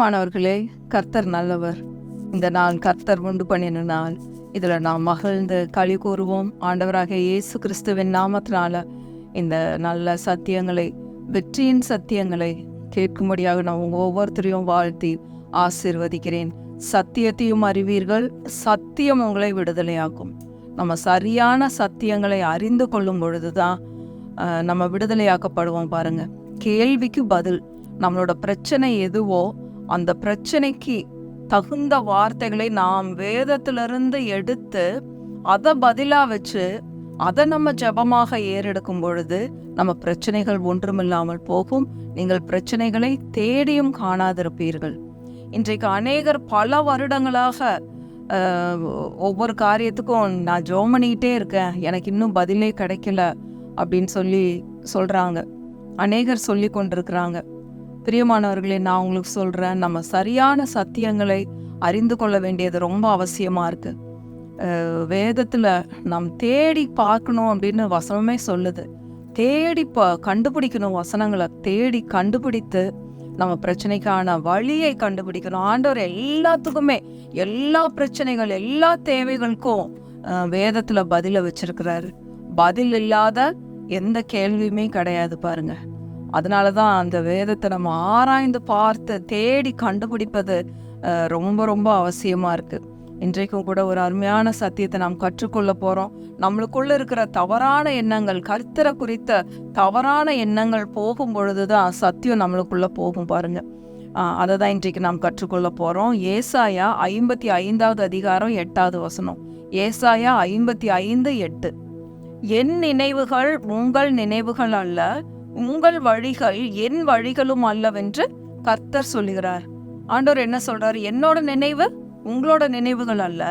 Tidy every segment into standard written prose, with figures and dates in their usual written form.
பிரியமானவர்களே, கர்த்தர் நல்லவர். இந்த நாள் கர்த்தர் உண்டு பண்ணின நாள். இதில் நாம் மகிழ்ந்து களி கூறுவோம். ஆண்டவராக இயேசு கிறிஸ்துவின் நாமத்தினால இந்த நல்ல சத்தியங்களை, வெற்றியின் சத்தியங்களை கேட்கும்படியாக நான் உங்கள் ஒவ்வொருத்தரையும் வாழ்த்தி ஆசீர்வதிக்கிறேன். சத்தியத்தையும் அறிவீர்கள், சத்தியம் உங்களை விடுதலையாக்கும். நம்ம சரியான சத்தியங்களை அறிந்து கொள்ளும் பொழுதுதான் நம்ம விடுதலையாக்கப்படுவோம். பாருங்க, கேள்விக்கு பதில். நம்மளோட பிரச்சனை எதுவோ அந்த பிரச்சனைக்கு தகுந்த வார்த்தைகளை நாம் வேதத்திலிருந்து எடுத்து அதை பதிலா வச்சு அதை நம்ம ஜெபமாக ஏறெடுக்கும் பொழுது நம்ம பிரச்சனைகள் ஒன்றுமில்லாமல் போகும். நீங்கள் பிரச்சனைகளை தேடியும் காணாதிருப்பீர்கள். இன்றைக்கு அநேகர் பல வருடங்களாக ஒவ்வொரு காரியத்துக்கும் நான் ஜெபம் பண்ணிக்கிட்டே இருக்கேன், எனக்கு இன்னும் பதிலே கிடைக்கல அப்படின்னு சொல்றாங்க. அநேகர் சொல்லி கொண்டிருக்கிறாங்க. பிரியமானவர்களே, நான் உங்களுக்கு சொல்கிறேன், நம்ம சரியான சத்தியங்களை அறிந்து கொள்ள வேண்டியது ரொம்ப அவசியமாக இருக்குது. வேதத்தில் நாம் தேடி பார்க்கணும் அப்படின்னு வசனமே சொல்லுது. தேடி கண்டுபிடிக்கணும், வசனங்களை தேடி கண்டுபிடித்து நம்ம பிரச்சனைக்கான வழியை கண்டுபிடிக்கணும். ஆண்டவர் எல்லாத்துக்குமே, எல்லா பிரச்சனைகள், எல்லா தேவைகளுக்கும் வேதத்தில் பதிலை வச்சிருக்கிறாரு. பதில் இல்லாத எந்த கேள்வியுமே கிடையாது பாருங்க. அதனால தான் அந்த வேதத்தை நம்ம ஆராய்ந்து பார்த்து தேடி கண்டுபிடிப்பது ரொம்ப ரொம்ப அவசியமாக இருக்குது. இன்றைக்கும் கூட ஒரு அருமையான சத்தியத்தை நாம் கற்றுக்கொள்ள போகிறோம். நம்மளுக்குள்ள இருக்கிற தவறான எண்ணங்கள், கர்த்தரை குறித்த தவறான எண்ணங்கள் போகும் பொழுது தான் சத்தியம் நம்மளுக்குள்ளே போகும் பாருங்க. அதை தான் இன்றைக்கு நாம் கற்றுக்கொள்ள போகிறோம். ஏசாயா 55வது அதிகாரம் 8வது வசனம். ஏசாயா 55:8. என் நினைவுகள் உங்கள் நினைவுகள் அல்ல, உங்கள் வழிகள் என் வழிகளும் அல்லவென்று கர்த்தர் சொல்லுகிறார். ஆண்டவர் என்ன சொல்றாரு? என்னோட நினைவு உங்களோட நினைவுகள் அல்ல,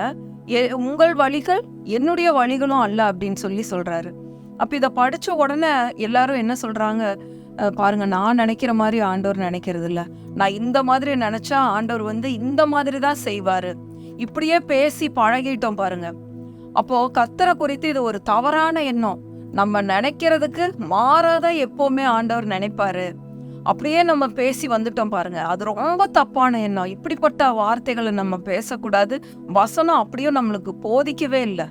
உங்கள் வழிகள் என்னுடைய வழிகளும் அல்ல அப்படின்னு சொல்றாரு. அப்ப இதை படிச்ச உடனே எல்லாரும் என்ன சொல்றாங்க பாருங்க, நான் நினைக்கிற மாதிரி ஆண்டவர் நினைக்கிறது இல்ல, நான் இந்த மாதிரி நினைச்சா ஆண்டவர் இந்த மாதிரி தான் செய்வாரு, இப்படியே பேசி பழகிட்டோம் பாருங்க. அப்போ கர்த்தரை குறித்து இது ஒரு தவறான எண்ணம். நம்ம நினைக்கிறதுக்கு மாறாத எப்பவுமே ஆண்டவர் நினைப்பாரு, அப்படியே நம்ம பேசி வந்துட்டோம் பாருங்க. அது ரொம்ப தப்பான எண்ணம். இப்படிப்பட்ட வார்த்தைகளை நம்ம பேசக்கூடாது. வசனம் அப்படியும் நம்மளுக்கு போதிக்கவே இல்லை.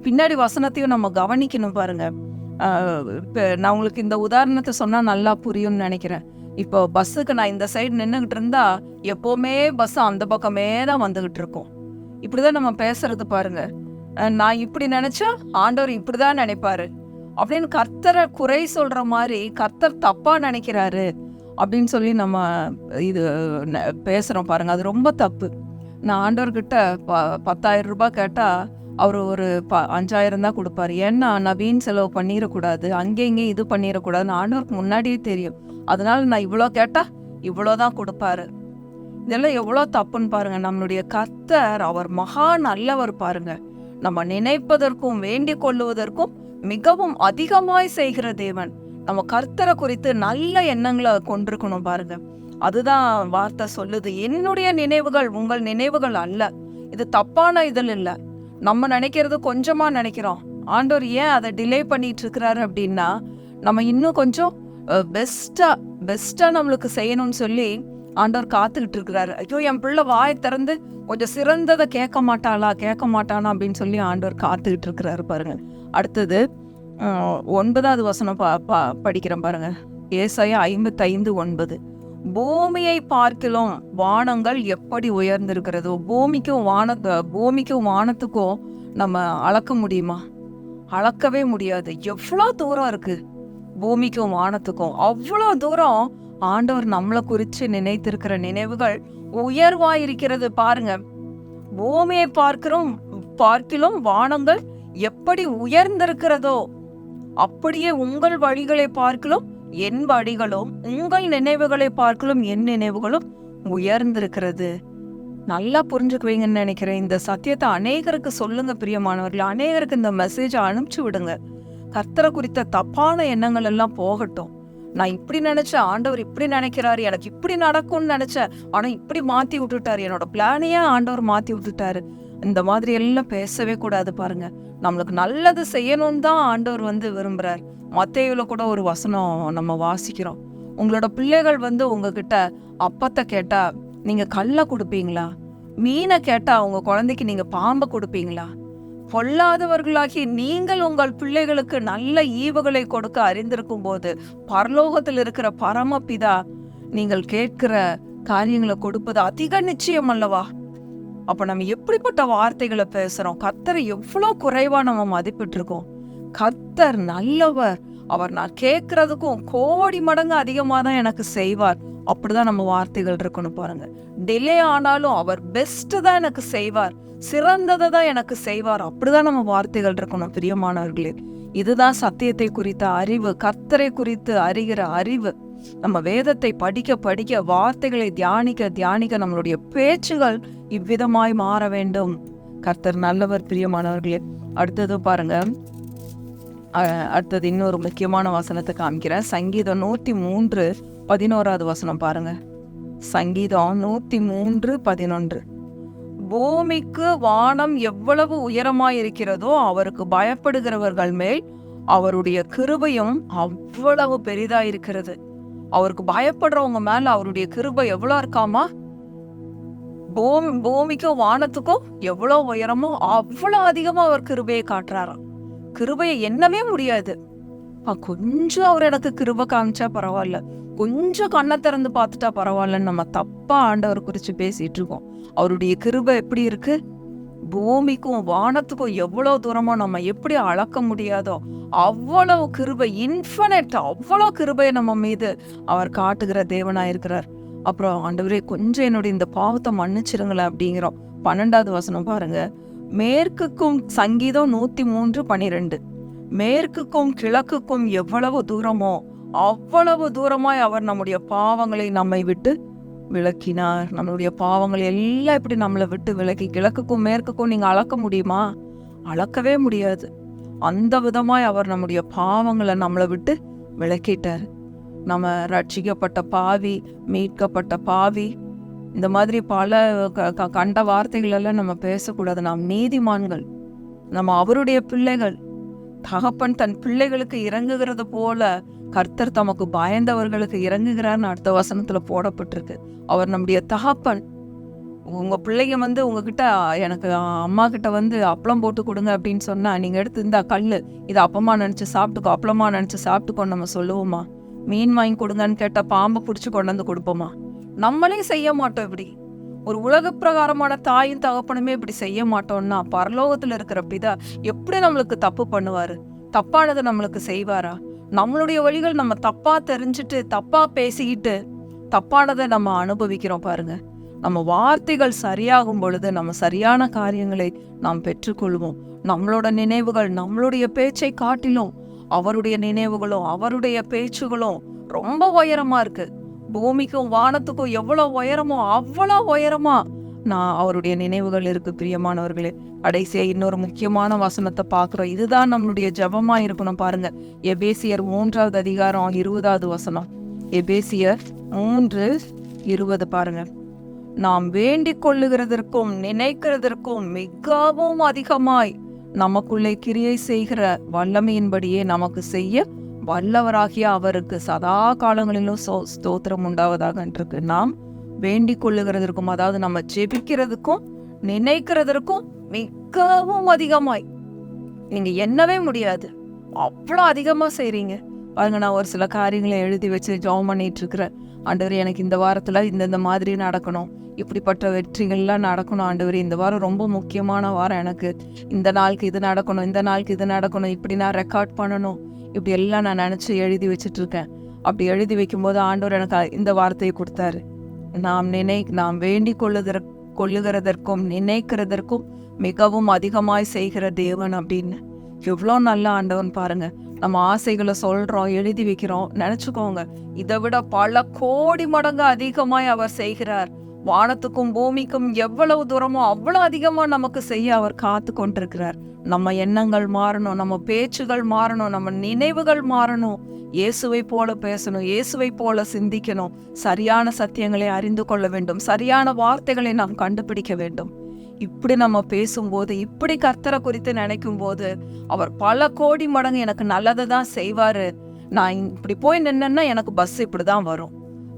பின்னாடி வசனத்தையும் நம்ம கவனிக்கணும் பாருங்க. இப்போ நான் உங்களுக்கு இந்த உதாரணத்தை சொன்னா நல்லா புரியும்னு நினைக்கிறேன். இப்போ பஸ்ஸுக்கு நான் இந்த சைடு நின்றுகிட்டு இருந்தா எப்பவுமே பஸ் அந்த பக்கமே தான் வந்துகிட்டு இருக்கோம். இப்படிதான் நம்ம பேசுறது பாருங்க. நான் இப்படி நினைச்சா ஆண்டவர் இப்படிதான் நினைப்பாரு அப்படின்னு கர்த்தரை குறை சொல்ற மாதிரி, கர்த்தர் தப்பா நினைக்கிறாரு அப்படின்னு நம்ம இது பேசுறோம் பாருங்க. அது ரொம்ப தப்பு. நான் ஆண்டவர்கிட்ட 10,000 ரூபாய் கேட்டா அவர் ஒரு 5,000 தான் கொடுப்பாரு. ஏன்னா நான் வீண் செலவு பண்ணிடக்கூடாது, அங்கே இங்கே இது பண்ணிடக்கூடாதுன்னு ஆண்டவருக்கு முன்னாடியே தெரியும். அதனால நான் இவ்வளோ கேட்டா இவ்வளோதான் கொடுப்பாரு. இதெல்லாம் எவ்வளோ தப்புன்னு பாருங்க. நம்மளுடைய கர்த்தர் அவர் மகா நல்லவர் பாருங்க. நம்ம நினைப்பதற்கும் வேண்டிக் கொள்ளுவதற்கும் மிகவும் அதிகமாய் செய்கிற தேவன். நம்ம கர்த்தரை குறித்து நல்ல எண்ணங்களை கொண்டிருக்கணும் பாருங்க. அதுதான் வார்த்தை சொல்லுது, என்னுடைய நினைவுகள் உங்கள் நினைவுகள் அல்ல. இது தப்பான இதில் இல்லை. நம்ம நினைக்கிறது கொஞ்சமா நினைக்கிறோம். ஆண்டவர் ஏன் அதை டிலே பண்ணிட்டு இருக்கிறாரு அப்படின்னா, நம்ம இன்னும் கொஞ்சம் பெஸ்டா நம்மளுக்கு செய்யணும்னு ஆண்டவர் காத்துக்கிட்டு இருக்கிறாரு. ஐயோ, என் பிள்ளை வாயை திறந்து கொஞ்சம் சிறந்ததை கேட்க மாட்டானா அப்படின்னு ஆண்டவர் காத்துக்கிட்டு இருக்கிறாரு பாருங்க. அடுத்தது 9வது வசனம் படிக்கிறேன் பாருங்க. ஏசாயா 55:9. பூமியை பார்க்கிலும் வானங்கள் எப்படி உயர்ந்திருக்கிறதோ. பூமிக்கும் வானத்துக்கும் நம்ம அளக்க முடியுமா? அளக்கவே முடியாது. எவ்வளோ தூரம் இருக்கு பூமிக்கும் வானத்துக்கும். அவ்வளோ தூரம் ஆண்டவர் நம்மளை குறித்து நினைத்திருக்கிற நினைவுகள் உயர்வாயிருக்கிறது பாருங்க. பூமியை பார்க்கிலும் வானங்கள் எப்படி உயர்ந்திருக்கிறதோ அப்படியே உங்கள் வழிகளை பார்க்கிலும் என் வழிகளும், உங்கள் நினைவுகளை பார்க்கிலும் என் நினைவுகளும் உயர்ந்திருக்கிறது. நல்லா புரிஞ்சுக்குவீங்கன்னு நினைக்கிறேன். இந்த சத்தியத்தை அநேகருக்கு சொல்லுங்க பிரியமானவர்கள். அநேகருக்கு இந்த மெசேஜை அனுப்பிச்சு விடுங்க. கர்த்தரை குறித்த தப்பான எண்ணங்கள் எல்லாம் போகட்டும். நான் இப்படி நினைச்சேன், ஆண்டவர் இப்படி நினைக்கிறாரு, எனக்கு இப்படி நடக்கும்னு நினைச்சேன், ஆனா இப்படி மாத்தி விட்டுட்டாரு, என்னோட பிளானையே ஆண்டவர் மாத்தி விட்டுட்டாரு, இந்த மாதிரி எல்லாம் பேசவே கூடாது பாருங்க. நம்மளுக்கு நல்லது செய்யணும்னு தான் ஆண்டவர் விரும்புறார். மத்தேயுல கூட ஒரு வசனம் நம்ம வாசிக்கிறோம். உங்களோட பிள்ளைகள் உங்ககிட்ட அப்பத்தை கேட்டா நீங்க கல்லை கொடுப்பீங்களா? மீனை கேட்டா உங்க குழந்தைக்கு நீங்க பாம்பை கொடுப்பீங்களா? பொல்லாதவர்களாகி நீங்கள் உங்கள் பிள்ளைகளுக்கு நல்ல ஈவுகளை கொடுக்க அறிந்திருக்கும் போது பரலோகத்தில் இருக்கிற பரமபிதா நீங்கள் கேட்கிற காரியங்களை கொடுப்பது அதிக நிச்சயம் அல்லவா? அப்ப நம்ம எப்படிப்பட்ட வார்த்தைகளை பேசுறோம்? கர்த்தரை எவ்வளவு குறைவா நம்ம மதிப்பிட்டு இருக்கோம். கர்த்தர் நல்லவர், அவர் நான் கேட்கறதுக்கும் கோடி மடங்கு அதிகமா தான் எனக்கு செய்வார். அப்படிதான் நம்ம வார்த்தைகள் இருக்கணும் பாருங்க. டிலே ஆனாலும் அவர் பெஸ்ட் தான் எனக்கு செய்வார், சிறந்ததை தான் எனக்கு செய்வார். அப்படிதான் நம்ம வார்த்தைகள் இருக்கணும் பிரியமானவர்களே. இதுதான் சத்தியத்தை குறித்த அறிவு, கர்த்தரை குறித்து அறிகிற அறிவு. நம்ம வேதத்தை படிக்க படிக்க, வார்த்தைகளை தியானிக்க தியானிக்க நம்மளுடைய பேச்சுகள் இவ்விதமாய் மாற வேண்டும். கர்த்தர் நல்லவர் பிரியமானவர்களே. அடுத்தது பாருங்க, அடுத்தது இன்னொரு முக்கியமான வசனத்தை காமிக்கிறேன். சங்கீதம் 103:11 வசனம் பாருங்க. சங்கீதம் 103:11. பூமிக்கு வானம் எவ்வளவு உயரமாயிருக்கிறதோ அவருக்கு பயப்படுகிறவர்கள் மேல் அவருடைய கிருபையும் அவ்வளவு பெரிதாயிருக்கிறது. அவருக்கு பயப்படுறவங்க மேல அவருடைய கிருபை எவ்வளவு இருக்காமா? பூமிக்கும் வானத்துக்கும் எவ்வளவு உயரமோ அவ்வளவு அதிகமா அவர் கிருபையை காட்டுறாராம். கிருபையை எண்ணவே முடியாது. கொஞ்சம் அவர் எனக்கு கிருபை காமிச்சா பரவாயில்ல, கொஞ்சம் கண்ணை திறந்து பார்த்துட்டா பரவாயில்லன்னு நம்ம தப்பா ஆண்டவர் குறிச்சு பேசிட்டு இருக்கோம். அவருடைய கிருபை எப்படி இருக்கு? பூமிக்கும் வானத்துக்கும் எவ்வளவு தூரமோ நம்ம எப்படி அளக்க முடியாதோ அவ்வளவு கிருபை, இன்ஃபினிட், அவ்வளவு கிருபையை நம்ம மீது அவர் காட்டுகிற தேவனா இருக்கிறார். அப்புறம் ஆண்டவரே கொஞ்சம் என்னுடைய இந்த பாவத்தை மன்னிச்சிருங்களேன் அப்படிங்கிறோம். 12வது வசனம் பாருங்க. மேற்குக்கும் சங்கீதம் 103:12. மேற்குக்கும் கிழக்குக்கும் எவ்வளவு தூரமோ அவ்வளவு தூரமாய் அவர் நம்முடைய பாவங்களை நம்மை விட்டு விளக்கினார். நம்மளுடைய பாவங்கள் எல்லாம் இப்படி நம்மளை விட்டு விலக்கி, கிழக்குக்கும் மேற்குக்கும் நீங்க அளக்க முடியுமா? அளக்கவே முடியாது. அந்த விதமாய் அவர் நம்முடைய பாவங்களை நம்மளை விட்டு விளக்கிட்டார். நம்ம ரட்சிக்கப்பட்ட பாவி, மீட்கப்பட்ட பாவி, இந்த மாதிரி பல கண்ட வார்த்தைகள் எல்லாம் நம்ம பேசக்கூடாது. நாம் நீதிமான்கள், நம்ம அவருடைய பிள்ளைகள். தகப்பன் தன் பிள்ளைகளுக்கு இறங்குகிறது போல கர்த்தர் தமக்கு பயந்தவர்களுக்கு இறங்குகிறார்னு அடுத்த வசனத்துல போடப்பட்டிருக்கு. அவர் நம்முடைய தகப்பன். உங்க பிள்ளைங்க உங்ககிட்ட எனக்கு அம்மா கிட்ட அப்பளம் போட்டு கொடுங்க அப்படின்னு சொன்னா நீங்க எடுத்து இந்த கல்லு, இதை அப்பமா நினைச்சு சாப்பிட்டுக்கோ, அப்பளமா நினைச்சு சாப்பிட்டுக்கோ நம்ம சொல்லுவோமா? மீன் வாங்கி கொடுங்கன்னு கேட்டா பாம்பை பிடிச்சி கொண்டு வந்து கொடுப்போமா? நம்மளே செய்ய மாட்டோம். இப்படி ஒரு உலக பிரகாரமான தாயும் தகப்பனுமே இப்படி செய்ய மாட்டோம்னா பரலோகத்துல இருக்கிற பிதா எப்படி நம்மளுக்கு தப்பு பண்ணுவாரு? தப்பானதை நம்மளுக்கு செய்வாரா? நம்மளுடைய வழிகள் நம்ம தப்பா தெரிஞ்சுட்டு தப்பா பேசிக்கிட்டு தப்பானதை நம்ம அனுபவிக்கிறோம் பாருங்க. நம்ம வார்த்தைகள் சரியாகும் பொழுது நம்ம சரியான காரியங்களை நாம் பெற்றுக்கொள்வோம். நம்மளோட நினைவுகள் நம்மளுடைய பேச்சை காட்டிலும் அவருடைய நினைவுகளும் அவருடைய பேச்சுகளும் ரொம்ப உயரமா இருக்கு. பூமிக்கும் வானத்துக்கும் எவ்வளவு உயரமோ அவ்வளோ உயரமா நான் அவருடைய நினைவுகள் இருக்கு பிரியமானவர்களே. கடைசியா இன்னொரு முக்கியமான வசனத்தை பார்க்கிறோம். இதுதான் நம்மளுடைய ஜபமா இருக்கணும் பாருங்க. எபேசியர் 3வது அதிகாரம் 20வது வசனம். எபேசியர் 3:20 பாருங்க. நாம் வேண்டிக் கொள்ளுகிறதற்கும் நினைக்கிறதற்கும் மிகவும் அதிகமாய் நமக்குள்ளே கிரியை செய்கிற வல்லமையின்படியே நமக்கு செய்ய வல்லவராகிய அவருக்கு சதா காலங்களிலும் ஸ்தோத்திரம் உண்டாவதாக இருக்கு. நாம் வேண்டிக் கொள்ளுகிறதற்கும், அதாவது நம்ம ஜெபிக்கிறதுக்கும் நினைக்கிறதற்கும் மிகவும் அதிகமாய், நீங்க எண்ணவே முடியாது, அவ்வளோ அதிகமா செய்றீங்க பாருங்க. நான் ஒரு சில காரியங்களை எழுதி வச்சு ஜெபம் பண்ணிட்டு இருக்கிறேன். ஆண்டவரே எனக்கு இந்த வாரத்துல இந்த மாதிரி நடக்கணும், இப்படிப்பட்ட வெற்றிகள்லாம் நடக்கணும் ஆண்டவரே. இந்த வாரம் ரொம்ப முக்கியமான வாரம், எனக்கு இந்த நாளுக்கு இது நடக்கணும், இந்த நாளுக்கு இது நடக்கணும், இப்படி நான் ரெக்கார்ட் பண்ணணும், இப்படி எல்லாம் நான் நினைச்சு எழுதி வச்சுட்டு இருக்கேன். அப்படி எழுதி வைக்கும்போது ஆண்டவர் எனக்கு இந்த வார்த்தையை கொடுத்தாரு. நாம் வேண்டிக் கொள்ளுகிறதற்கும் நினைக்கிறதற்கும் மிகவும் அதிகமாய் செய்கிற தேவன் அப்படின்னு. எவ்வளோ நல்ல ஆண்டவன் பாருங்க. நம்ம ஆசைகளை சொல்றோம், எழுதி வைக்கிறோம், நினைச்சுக்கோங்க, இதை விட பல கோடி மடங்கு அதிகமாய் அவர் செய்கிறார். வானத்துக்கும் பூமிக்கும் எவ்வளவு தூரமோ அவ்வளவு அதிகமா நமக்கு செய்ய அவர் காத்து கொண்டிருக்கிறார். நம்ம எண்ணங்கள் மாறணும், நம்ம பேச்சுகள் மாறணும், நம்ம நினைவுகள் மாறணும். இயேசுவை போல பேசணும், இயேசுவை போல சிந்திக்கணும், சரியான சத்தியங்களை அறிந்து கொள்ள வேண்டும், சரியான வார்த்தைகளை நாம் கண்டுபிடிக்க வேண்டும். இப்படி நம்ம பேசும்போது, இப்படி கர்த்தரை குறித்து நினைக்கும் போது அவர் பல கோடி மடங்கு எனக்கு நல்லதை தான் செய்வாரு. நான் இப்படி போய் நின்னேன்னா எனக்கு பஸ் இப்படிதான் வரும்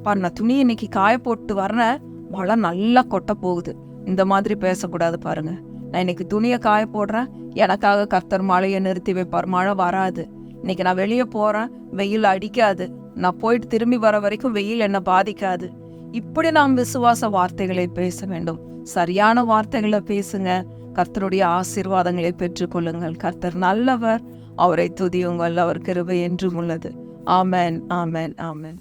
பாரு, நான் துணி இன்னைக்கு காய போட்டு வர்றேன், மழை நல்லா கொட்ட போகுது. இந்த மாதிரி பேசக்கூடாது பாருங்க. நான் இன்னைக்கு துணியை காய போடுறேன், எனக்காக கர்த்தர் மழையை நிறுத்தி வைப்பார், மழை வராது. இன்னைக்கு நான் வெளியே போகிறேன், வெயில் அடிக்காது, நான் போயிட்டு திரும்பி வர வரைக்கும் வெயில் என்னை பாதிக்காது. இப்படி நாம் விசுவாச வார்த்தைகளை பேச வேண்டும். சரியான வார்த்தைகளை பேசுங்க. கர்த்தருடைய ஆசீர்வாதங்களை பெற்றுக்கொள்ளுங்கள். கர்த்தர் நல்லவர், அவரை துதியுங்கள், அவர் கிருபை என்றும் உள்ளது. ஆமென், ஆமென், ஆமென்.